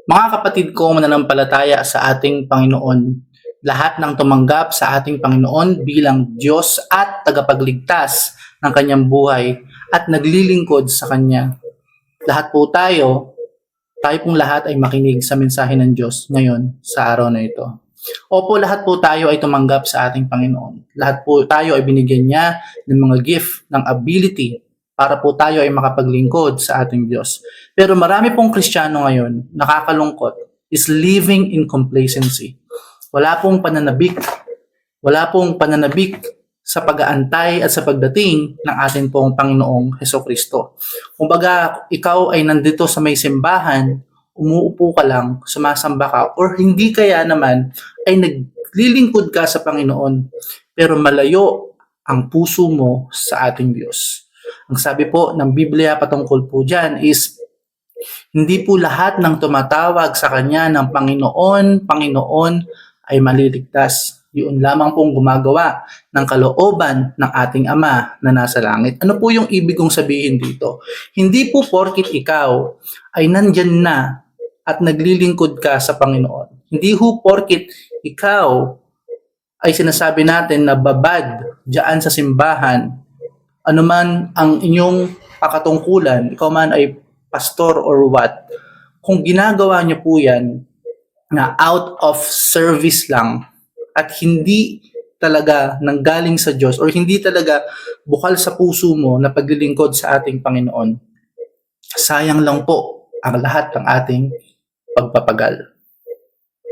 Mga kapatid ko mananampalataya sa ating Panginoon, lahat ng tumanggap sa ating Panginoon bilang Diyos at tagapagligtas ng kanyang buhay at naglilingkod sa Kanya. Lahat po tayo pong lahat ay makinig sa mensahe ng Diyos ngayon sa araw na ito. Opo, lahat po tayo ay tumanggap sa ating Panginoon. Lahat po tayo ay binigyan niya ng mga gift, ng ability para po tayo ay makapaglingkod sa ating Diyos. Pero marami pong Kristiyano ngayon, nakakalungkot, is living in complacency. Wala pong pananabik sa pag-aantay at sa pagdating ng ating pong Panginoong Hesukristo. Kumbaga, ikaw ay nandito sa may simbahan, umuupo ka lang, sumasamba ka, or hindi kaya naman ay naglilingkod ka sa Panginoon, pero malayo ang puso mo sa ating Diyos. Ang sabi po ng Biblia patungkol po dyan is, hindi po lahat ng tumatawag sa Kanya ng Panginoon, Panginoon ay maliligtas. Yun lamang pong gumagawa ng kalooban ng ating Ama na nasa langit. Ano po yung ibig kong sabihin dito? Hindi po porkit ikaw ay nandyan na at naglilingkod ka sa Panginoon. Hindi po porkit ikaw ay sinasabi natin na babad dyan sa simbahan, anuman ang inyong pakatungkulan, ikaw man ay pastor or what, kung ginagawa niyo po yan na out of service lang at hindi talaga nanggaling sa Diyos or hindi talaga bukal sa puso mo na paglilingkod sa ating Panginoon, sayang lang po ang lahat ng ating pagpapagal.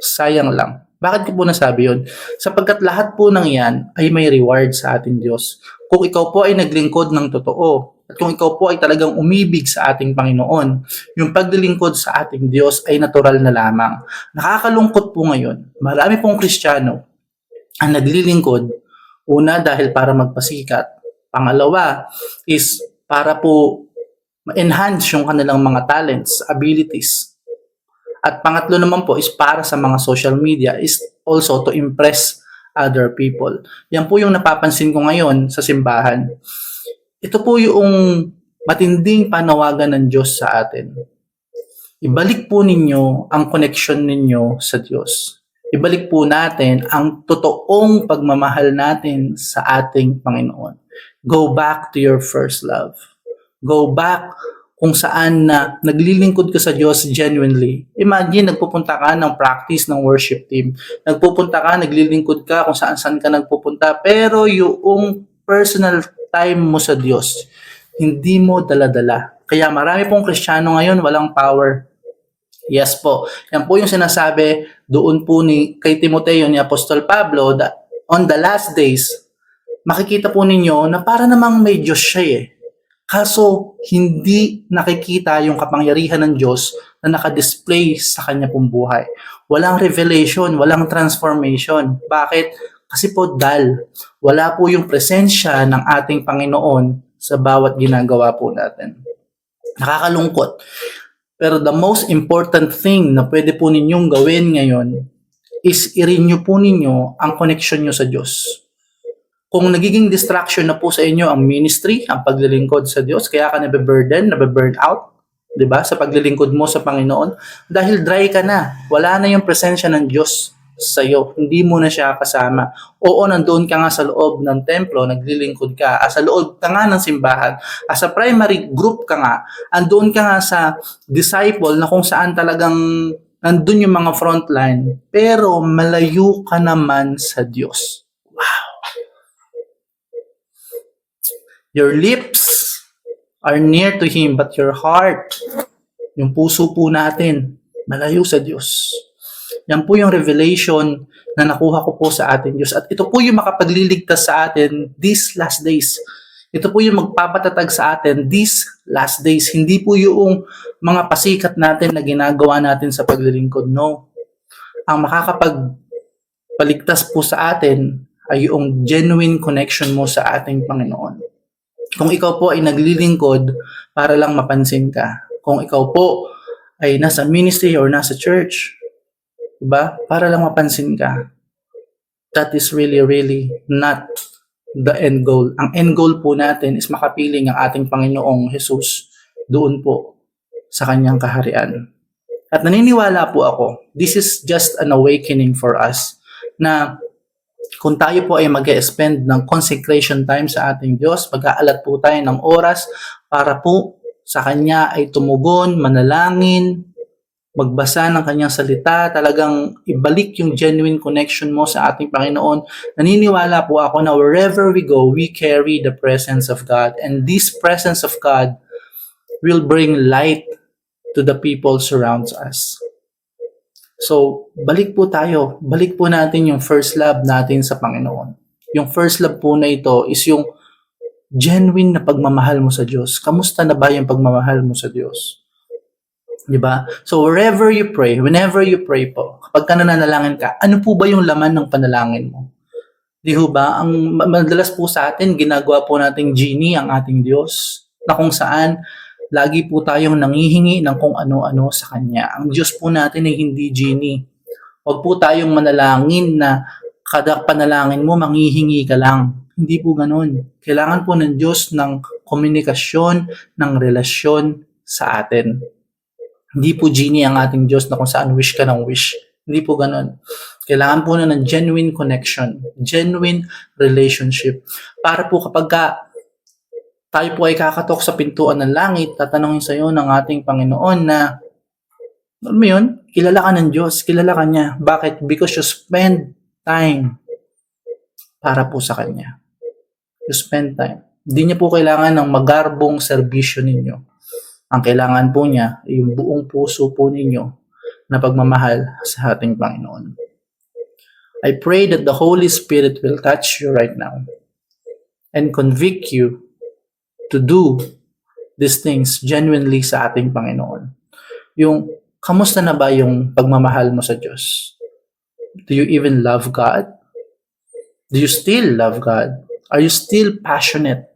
Sayang lang. Bakit ko po nasabi yun? Sapagkat lahat po ng yan ay may reward sa ating Diyos. Kung ikaw po ay naglingkod ng totoo, at kung ikaw po ay talagang umibig sa ating Panginoon, yung paglilingkod sa ating Diyos ay natural na lamang. Nakakalungkot po ngayon, marami pong Kristiyano ang naglilingkod, una dahil para magpasikat, pangalawa is para po ma-enhance yung kanilang mga talents, abilities. At pangatlo naman po is para sa mga social media is also to impress other people. Yan po yung napapansin ko ngayon sa simbahan. Ito po yung matinding panawagan ng Diyos sa atin. Ibalik po ninyo ang connection ninyo sa Diyos. Ibalik po natin ang totoong pagmamahal natin sa ating Panginoon. Go back to your first love. Go back kung saan na naglilingkod ka sa Diyos genuinely. Imagine, nagpupunta ka ng practice ng worship team. Nagpupunta ka, naglilingkod ka kung saan ka nagpupunta. Pero yung personal time mo sa Diyos, hindi mo dala-dala. Kaya marami pong Kristiyano ngayon walang power. Yes po. Yan po yung sinasabi doon po kay Timoteo ni Apostol Pablo that on the last days, makikita po ninyo na para namang may Diyos siya eh. Kaso, hindi nakikita yung kapangyarihan ng Diyos na nakadisplay sa kanya pong buhay. Walang revelation, walang transformation. Bakit? Kasi po wala po yung presensya ng ating Panginoon sa bawat ginagawa po natin. Nakakalungkot. Pero the most important thing na pwede po ninyong gawin ngayon is i-renew po ninyo ang connection nyo sa Diyos. Kung nagiging distraction na po sa inyo ang ministry, ang paglilingkod sa Diyos, kaya ka nabe-burn out, 'di ba? Sa paglilingkod mo sa Panginoon, dahil dry ka na. Wala na yung presensya ng Diyos sa iyo. Hindi mo na siya kasama. Oo, nandoon ka nga sa loob ng templo, naglilingkod ka. Sa loob ka nga ng simbahan. Sa primary group ka nga. Andoon ka nga sa disciple na kung saan talagang nandun yung mga frontline. Pero malayo ka naman sa Diyos. Your lips are near to Him, but your heart, yung puso po natin, malayo sa Diyos. Yan po yung revelation na nakuha ko po sa ating Diyos. At ito po yung makapagliligtas sa atin these last days. Ito po yung magpapatatag sa atin these last days. Hindi po yung mga pasikat natin na ginagawa natin sa paglilingkod. No. Ang makakapagpaligtas po sa atin ay yung genuine connection mo sa ating Panginoon. Kung ikaw po ay naglilingkod para lang mapansin ka. Kung ikaw po ay nasa ministry or nasa church, diba? Para lang mapansin ka. That is really, really not the end goal. Ang end goal po natin is makapiling ang ating Panginoong Jesus doon po sa kanyang kaharian. At naniniwala po ako, this is just an awakening for us na kung tayo po ay mag-spend ng consecration time sa ating Diyos, mag-aalat po tayo ng oras para po sa Kanya ay tumugon, manalangin, magbasa ng Kanyang salita, talagang ibalik yung genuine connection mo sa ating Panginoon. Naniniwala po ako na wherever we go, we carry the presence of God. And this presence of God will bring light to the people surrounds us. So, balik po tayo. Balik po natin yung first love natin sa Panginoon. Yung first love po na ito is yung genuine na pagmamahal mo sa Diyos. Kamusta na ba yung pagmamahal mo sa Diyos? Diba? So, wherever you pray, whenever you pray po, kapag ka nananalangin ka, ano po ba yung laman ng panalangin mo? Di ho ba? Ang madalas po sa atin, ginagawa po nating genie ang ating Diyos, na kung saan lagi po tayong nangihingi ng kung ano-ano sa Kanya. Ang Diyos po natin ay hindi genie. Huwag po tayong manalangin na kada panalangin mo, manghihingi ka lang. Hindi po ganun. Kailangan po ng Diyos ng komunikasyon, ng relasyon sa atin. Hindi po genie ang ating Diyos na kung saan wish ka ng wish. Hindi po ganun. Kailangan po na ng genuine connection, genuine relationship. Para po kapag tayo po ay kakatok sa pintuan ng langit, tatanungin sa iyo ng ating Panginoon na, alam mo yun, kilala ka ng Diyos, kilala ka niya. Bakit? Because you spend time para po sa Kanya. You spend time. Hindi niya po kailangan ng magarbong serbisyo ninyo. Ang kailangan po niya ay yung buong puso po ninyo na pagmamahal sa ating Panginoon. I pray that the Holy Spirit will touch you right now and convict you to do these things genuinely sa ating Panginoon. Yung, kamusta na ba yung pagmamahal mo sa Diyos? Do you even love God? Do you still love God? Are you still passionate?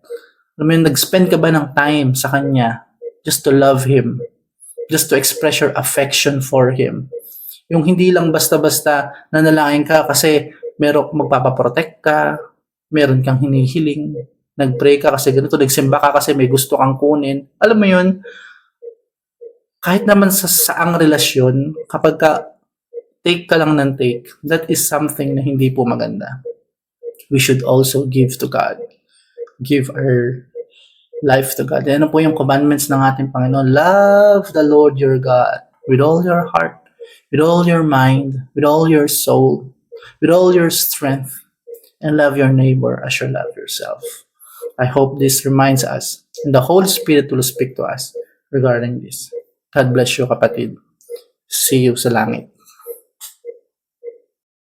I mean, nag-spend ka ba ng time sa Kanya just to love Him? Just to express your affection for Him? Yung hindi lang basta-basta nanalangin ka kasi merong magpapaprotect ka, meron kang hinihiling, nag-pray ka kasi ganito, nagsimba ka kasi may gusto kang kunin. Alam mo yun, kahit naman sa saang relasyon, kapag take ka lang ng take, that is something na hindi po maganda. We should also give to God. Give our life to God. Ano po yung commandments ng ating Panginoon? Love the Lord your God with all your heart, with all your mind, with all your soul, with all your strength, and love your neighbor as you love yourself. I hope this reminds us, and the Holy Spirit will speak to us regarding this. God bless you, kapatid. See you sa langit.